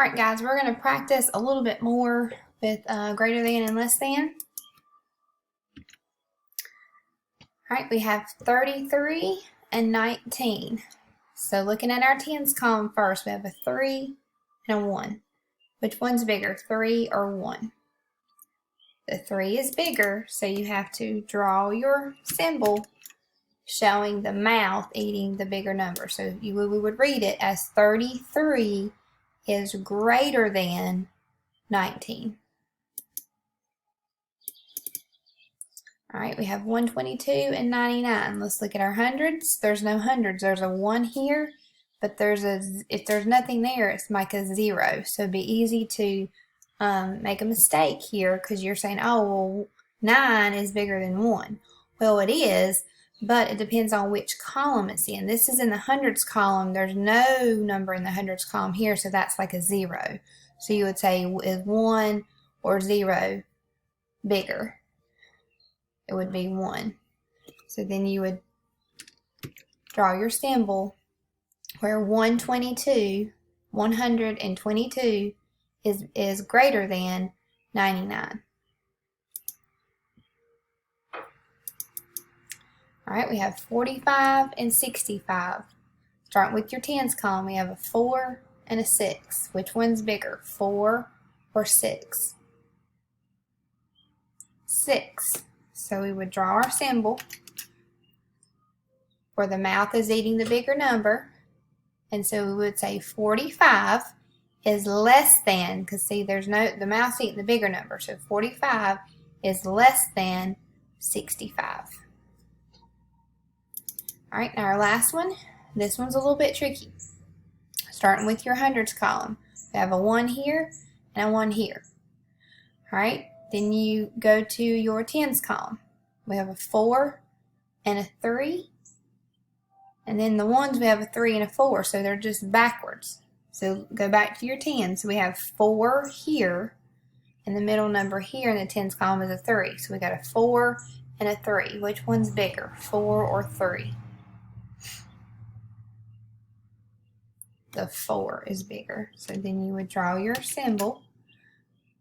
Alright guys, we're going to practice a little bit more with greater than and less than. Alright, we have 33 and 19. So looking at our tens column first, we have a 3 and a 1. Which one's bigger, 3 or 1? The 3 is bigger, so you have to draw your symbol showing the mouth eating the bigger number. So we would read it as 33 is greater than 19. All right, we have 122 and 99. Let's look at our hundreds. There's no hundreds. There's a 1 here, but if there's nothing there, it's like a 0. So it'd be easy to make a mistake here because you're saying, oh, well, 9 is bigger than 1. Well, it is, but it depends on which column it's in. This is in the hundreds column. There's no number in the hundreds column here, so that's like a 0. So you would say, is 1 or 0 bigger? It would be 1. So then you would draw your symbol where 122 is greater than 99. All right, we have 45 and 65. Starting with your tens column, we have a 4 and a 6. Which one's bigger, 4 or 6? 6. So we would draw our symbol where the mouth is eating the bigger number. And so we would say 45 is less than, because see, the mouth's eating the bigger number. So 45 is less than 65. All right, now our last one. This one's a little bit tricky. Starting with your hundreds column. We have a 1 here and a 1 here. All right, then you go to your tens column. We have a 4 and a 3. And then the ones, we have a 3 and a 4, so they're just backwards. So go back to your tens. So we have 4 here, and the middle number here in the tens column is a 3. So we got a 4 and a 3. Which one's bigger, 4 or 3? The 4 is bigger. So then you would draw your symbol,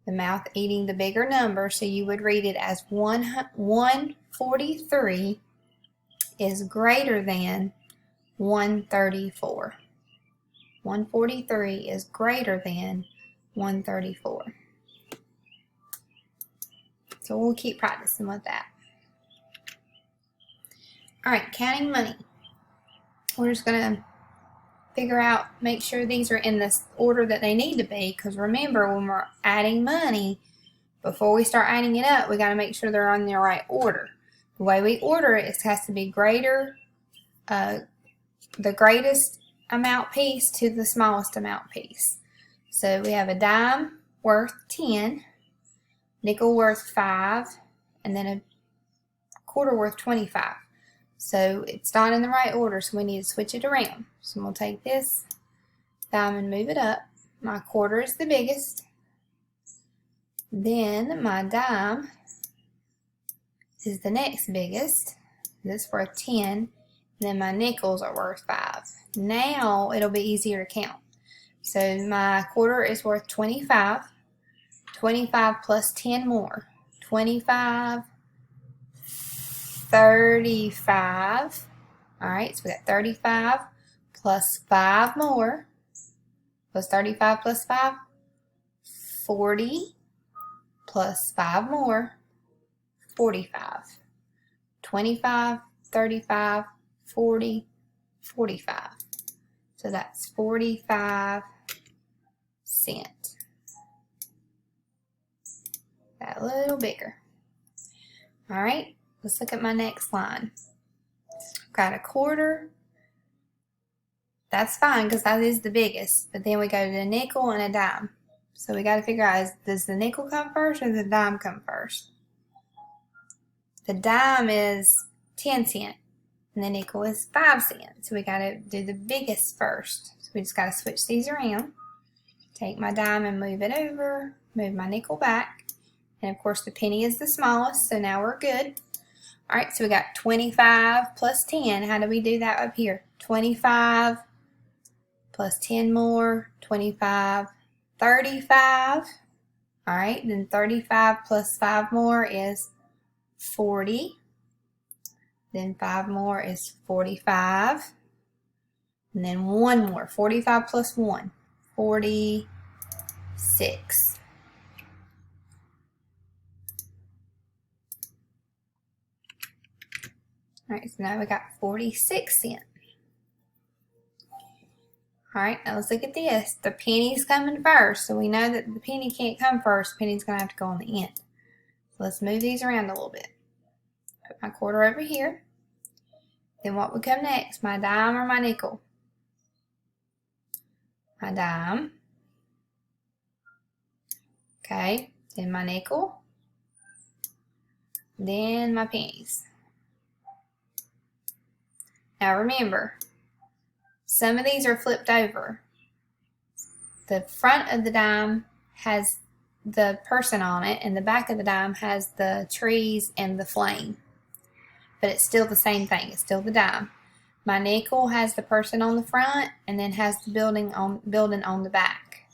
the mouth eating the bigger number, so you would read it as 143 is greater than 134. 143 is greater than 134. So we'll keep practicing with that. All right, counting money. We're just going to figure out, make sure these are in this order that they need to be, because remember, when we're adding money, before we start adding it up, we got to make sure they're on the right order. The way we order it, it has to be greater, the greatest amount piece to the smallest amount piece. So we have a dime worth 10, nickel worth 5, and then a quarter worth 25. So it's not in the right order, so we need to switch it around. So we'll take this dime and move it up. My quarter is the biggest. Then my dime is the next biggest. This is worth 10. And then my nickels are worth 5. Now it'll be easier to count. So my quarter is worth 25. 25 plus 10 more. 25, 35. All right, so we got 35 plus 5 more. Plus 35 plus 5, 40 plus 5 more, 45. 25, 35, 40, 45. So that's 45 cents. That a little bigger. All right, let's look at my next line. Got a quarter. That's fine because that is the biggest. But then we go to the nickel and a dime. So we got to figure out, does the nickel come first or the dime come first? The dime is 10 cents and the nickel is 5 cents. So we got to do the biggest first. So we just got to switch these around. Take my dime and move it over. Move my nickel back. And of course the penny is the smallest, so now we're good. All right, so we got 25 plus 10. How do we do that up here? 25 plus 10 more, 25 35. All right, then 35 plus 5 more is 40. Then 5 more is 45. And then 1 more, 45 plus 1, 46. All right, so now we got 46 cents. All right, now let's look at this. The penny's coming first, so we know that the penny can't come first. The penny's going to have to go on the end. So let's move these around a little bit. Put my quarter over here. Then what would come next? My dime or my nickel? My dime. Okay, then my nickel. Then my pennies. Now remember, some of these are flipped over. The front of the dime has the person on it, and the back of the dime has the trees and the flame. But it's still the same thing. It's still the dime. My nickel has the person on the front, and then has the building on the back.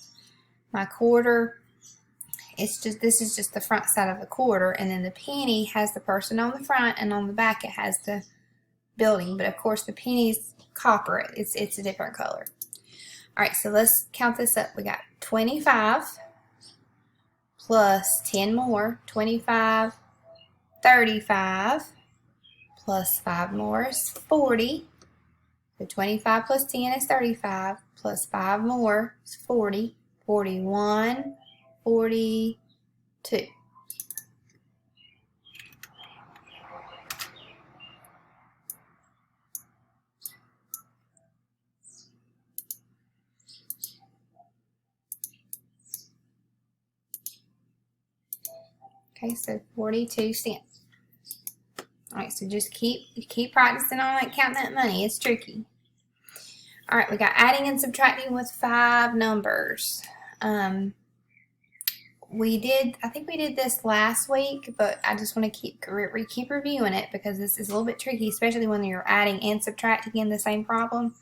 My quarter, this is just the front side of the quarter, and then the penny has the person on the front, and on the back it has the building. But of course the penny's copper. It's a different color. All right, so let's count this up. We got 25 plus 10 more, 25, 35 plus 5 more is 40. So 25 plus 10 is 35 plus 5 more is 40, 41, 42. Okay, so 42 cents. All right, so just keep practicing on it, counting that money. It's tricky. All right, we got adding and subtracting with 5 numbers. I think we did this last week, but I just want to keep reviewing it because this is a little bit tricky, especially when you're adding and subtracting in the same problem.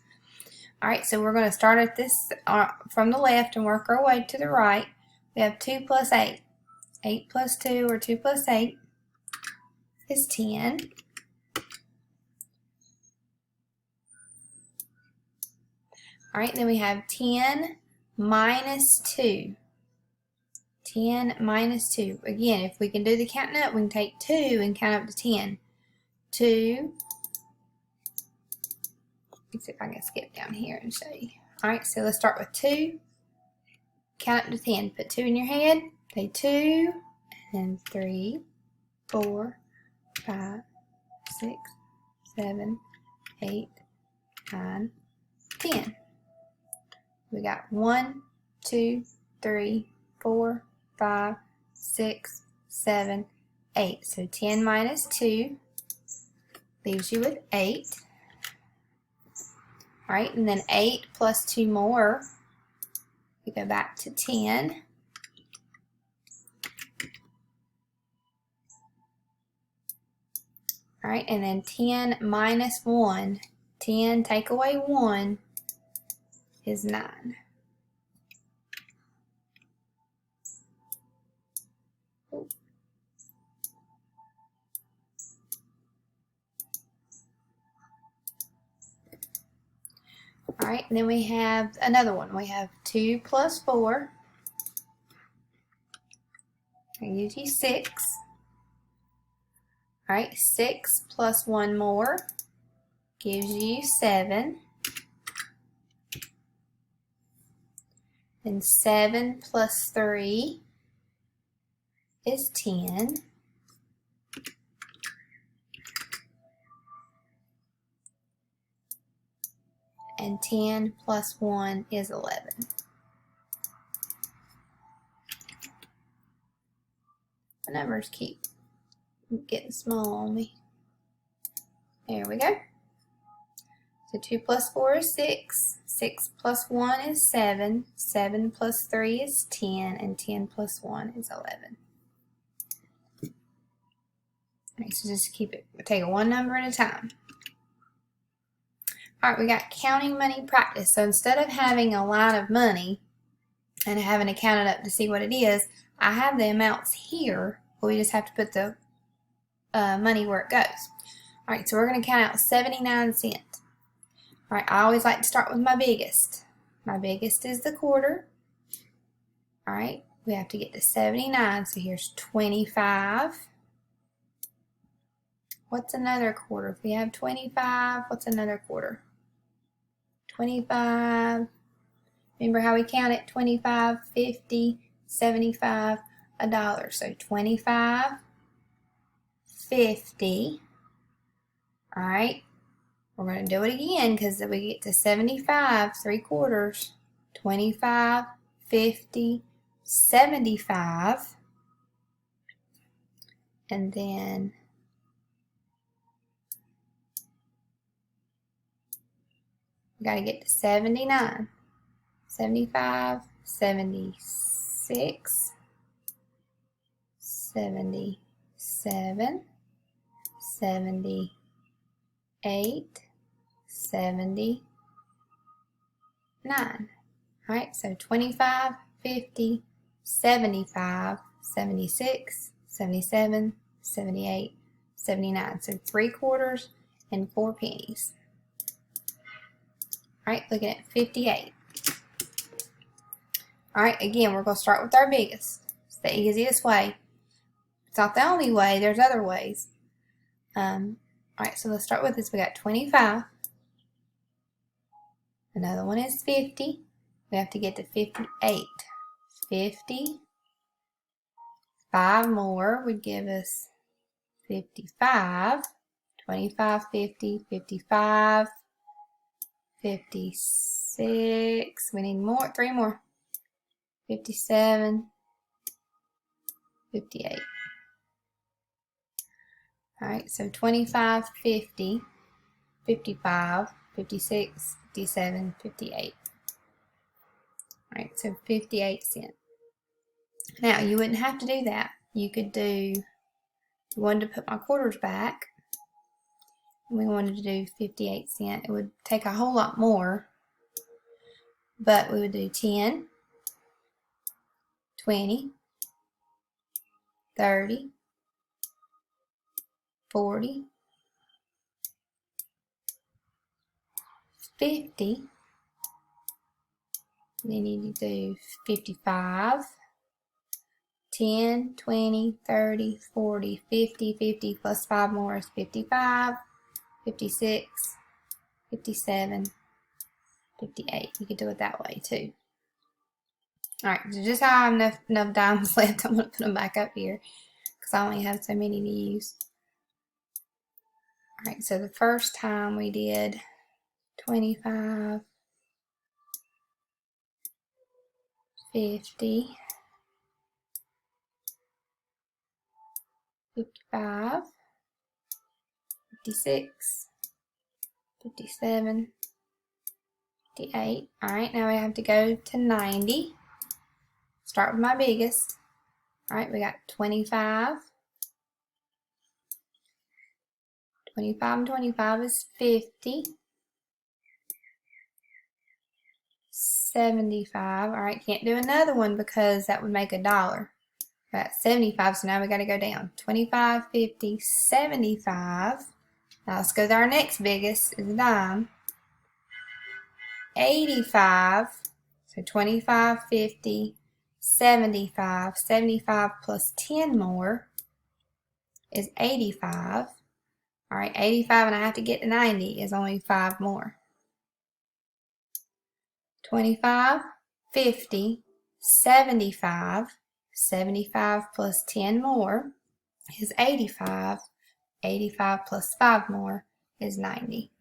All right, so we're going to start at this from the left and work our way to the right. We have 2 plus 8. 8 plus 2, or 2 plus 8, is 10. All right, then we have 10 minus 2. 10 minus 2. Again, if we can do the counting up, we can take 2 and count up to 10. 2. Let's see if I can skip down here and show you. All right, so let's start with 2. Count up to 10. Put 2 in your head. Say 2, and 3, 4, 5, 6, 7, 8, 9, 10. We got 1, 2, 3, 4, 5, 6, 7, 8. So 10 minus 2 leaves you with 8. All right, and then 8 plus 2 more, we go back to 10. All right, and then 10 minus 1. 10 take away 1 is 9. All right, and then we have another one. We have 2 plus 4. That gives you 6. All right, 6 plus 1 more gives you 7. And 7 plus 3 is 10. And 10 plus 1 is 11. The numbers keep getting small on me. There we go. So 2 plus 4 is 6. 6 plus 1 is 7. 7 plus 3 is 10. And 10 plus 1 is 11. Alright, so just take it one number at a time. Alright, we got counting money practice. So instead of having a line of money, and having to count it up to see what it is, I have the amounts here, but we just have to put the money where it goes. All right, so we're going to count out 79 cents. All right, I always like to start with my biggest. My biggest is the quarter. All right, we have to get to 79, so here's 25. What's another quarter? If we have 25, what's another quarter? 25. Remember how we count it? 25, 50, 75, $1. So 25, 50. All right. We're going to do it again because we get to 75, 3/4. 25, 50, 75. And then we got to get to 79. 75, 76, 77, 78, 79. All right, so 25, 50, 75, 76, 77, 78, 79. So 3/4 and 4 pennies. All right, looking at 58. All right, again, we're going to start with our biggest. It's the easiest way. It's not the only way. There's other ways. All right, so let's start with this. We got 25. Another one is 50. We have to get to 58. 50. 5 more would give us 55. 25, 50, 55, 56. We need more. 3 more. 57, 58. All right, so 25, 50, 55, 56, 57, 58. All right, so 58 cents. Now, you wouldn't have to do that. You could do, if you wanted to put my quarters back, and we wanted to do 58 cents, it would take a whole lot more, but we would do 10, 20, 30, 40, 50, then you need to do 55, 10, 20, 30, 40, 50, 50 plus 5 more is 55, 56, 57, 58. You could do it that way too. All right, so just how I have enough dimes left, I'm going to put them back up here because I only have so many to use. All right, so the first time we did 25, 50, 55, 56, 57, 58. All right, now we have to go to 90. Start with my biggest. All right, we got 25. 25 and 25 is 50. 75. All right, can't do another one because that would make $1. Got 75, so now we got to go down. 25, 50, 75. Now let's go to our next biggest, is a dime. 85. So 25, 50, 75. 75 plus 10 more is 85. All right, 85, and I have to get to 90 is only 5 more. 25, 50, 75. 75 plus 10 more is 85. 85 plus 5 more is 90.